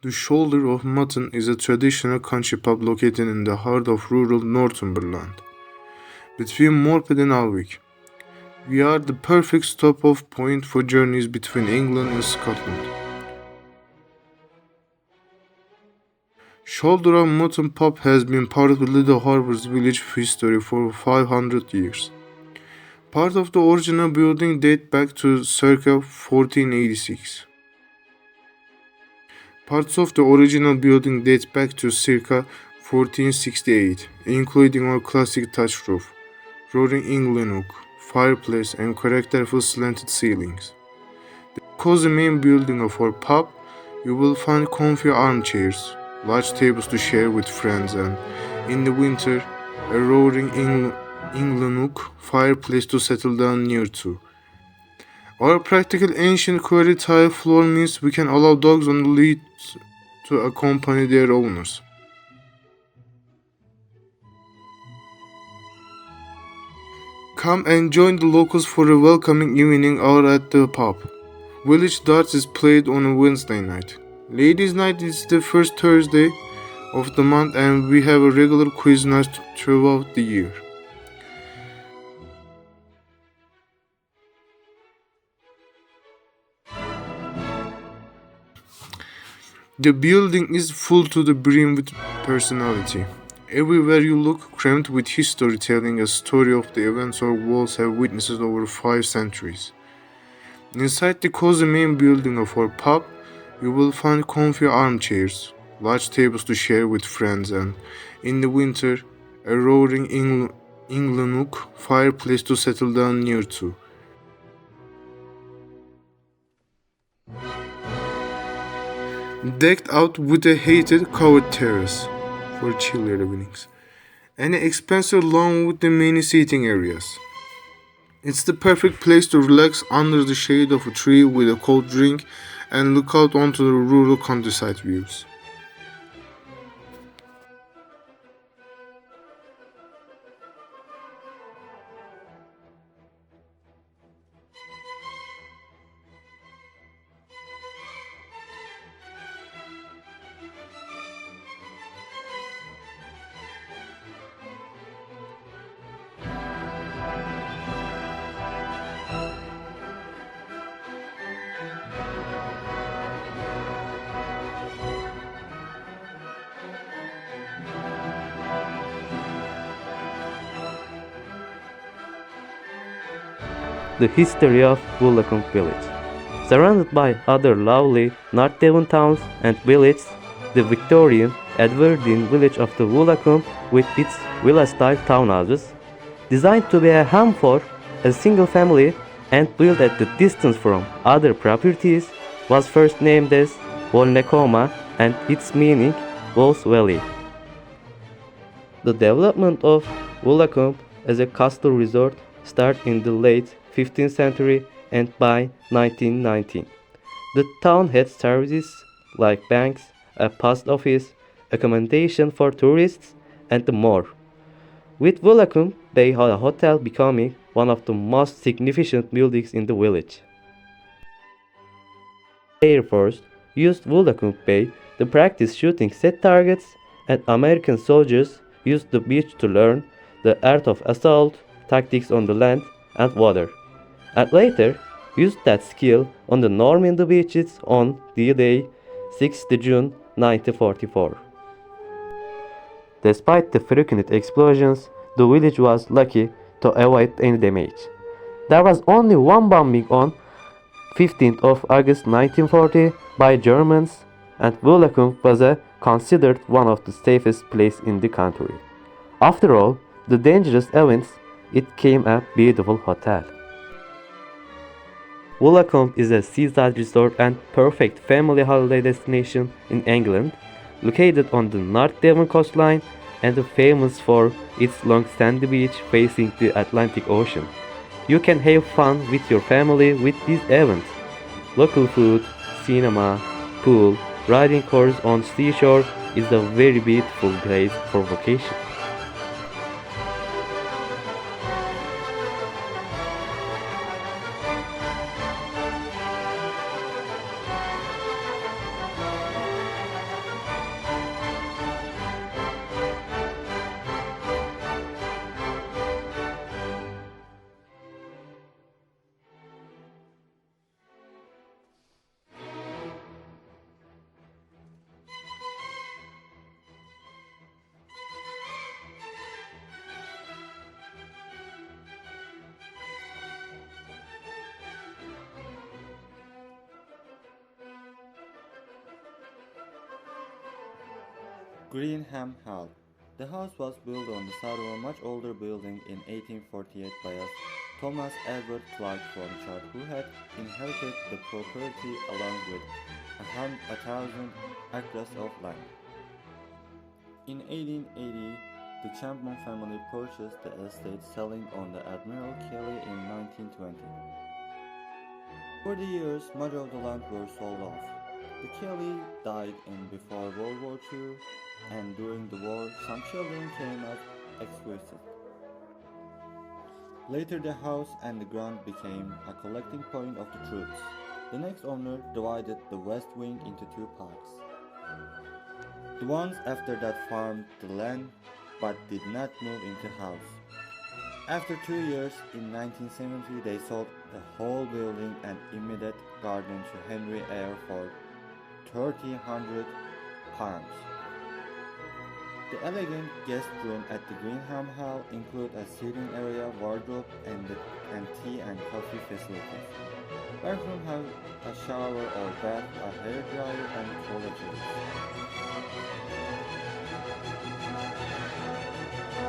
The Shoulder of Mutton is a traditional country pub located in the heart of rural Northumberland, between Morpeth and Alnwick. We are the perfect stop-off point for journeys between England and Scotland. Shoulder of Mutton pub has been part of the Little Harbour's village history for 500 years. Part of the original building date back to circa 1486. Parts of the original building date back to circa 1468, including our classic thatched roof, roaring England oak, fireplace, and characterful slanted ceilings. The cozy main building of our pub, you will find comfy armchairs, large tables to share with friends, and, in the winter, a roaring England oak fireplace to settle down near to. Our practical ancient quarry tile floor means we can allow dogs on the lead to accompany their owners. Come and join the locals for a welcoming evening out at the pub. Village darts is played on a Wednesday night. Ladies' night is the first Thursday of the month, and we have a regular quiz night throughout the year. The building is full to the brim with personality. Everywhere you look, crammed with history telling a story of the events our walls have witnessed over 5 centuries. Inside the cozy main building of our pub, you will find comfy armchairs, large tables to share with friends, and, in the winter, a roaring England oak fireplace to settle down near to. Decked out with a heated covered terrace for chillier evenings, and an expensive lawn with the many seating areas. It's the perfect place to relax under the shade of a tree with a cold drink and look out onto the rural countryside views. The history of Woolacombe Village. Surrounded by other lovely North Devon towns and villages, the Victorian Edwardian village of the Woolacombe, with its villa-style townhouses, designed to be a home for a single family and built at the distance from other properties, was first named as Wolnacoma, and its meaning Wolf's Valley. The development of Woolacombe as a coastal resort started in the late 15th century, and by 1919, the town had services like banks, a post office, accommodation for tourists, and more. With Woolacombe Bay Hotel becoming one of the most significant buildings in the village. Air Force used Woolacombe Bay to practice shooting set targets, and American soldiers used the beach to learn the art of assault, tactics on the land and water, and later used that skill on the Normandy beaches on D-Day, 6th June 1944. Despite the frequent explosions, the village was lucky to avoid any damage. There was only one bombing on 15th of August 1940 by Germans, and Woolacombe was considered one of the safest places in the country. After all the dangerous events, it came a beautiful hotel. Woolacombe is a seaside resort and perfect family holiday destination in England, located on the North Devon coastline and famous for its long sandy beach facing the Atlantic Ocean. You can have fun with your family with this event. Local food, cinema, pool, riding cars on seashore is a very beautiful place for vacation. Greenham Hall. The house was built on the site of a much older building in 1848 by a Thomas Edward Clark from Chart, who had inherited the property along with 1,000 acres of land. In 1880, the Champman family purchased the estate, selling on the Admiral Kelly in 1920. For the years, much of the land were sold off. The Kelly died in before World War II, and during the war, some children came as exquisite. Later, the house and the ground became a collecting point of the troops. The next owner divided the west wing into two parts. The ones after that farmed the land but did not move into house. After 2 years, in 1970, they sold the whole building and immediate garden to Henry Eyre for £1,300. The elegant guest room at the Greenham Hall include a seating area, wardrobe, and tea and coffee facilities. Bathroom have a shower or bath, a hairdryer, and toiletries.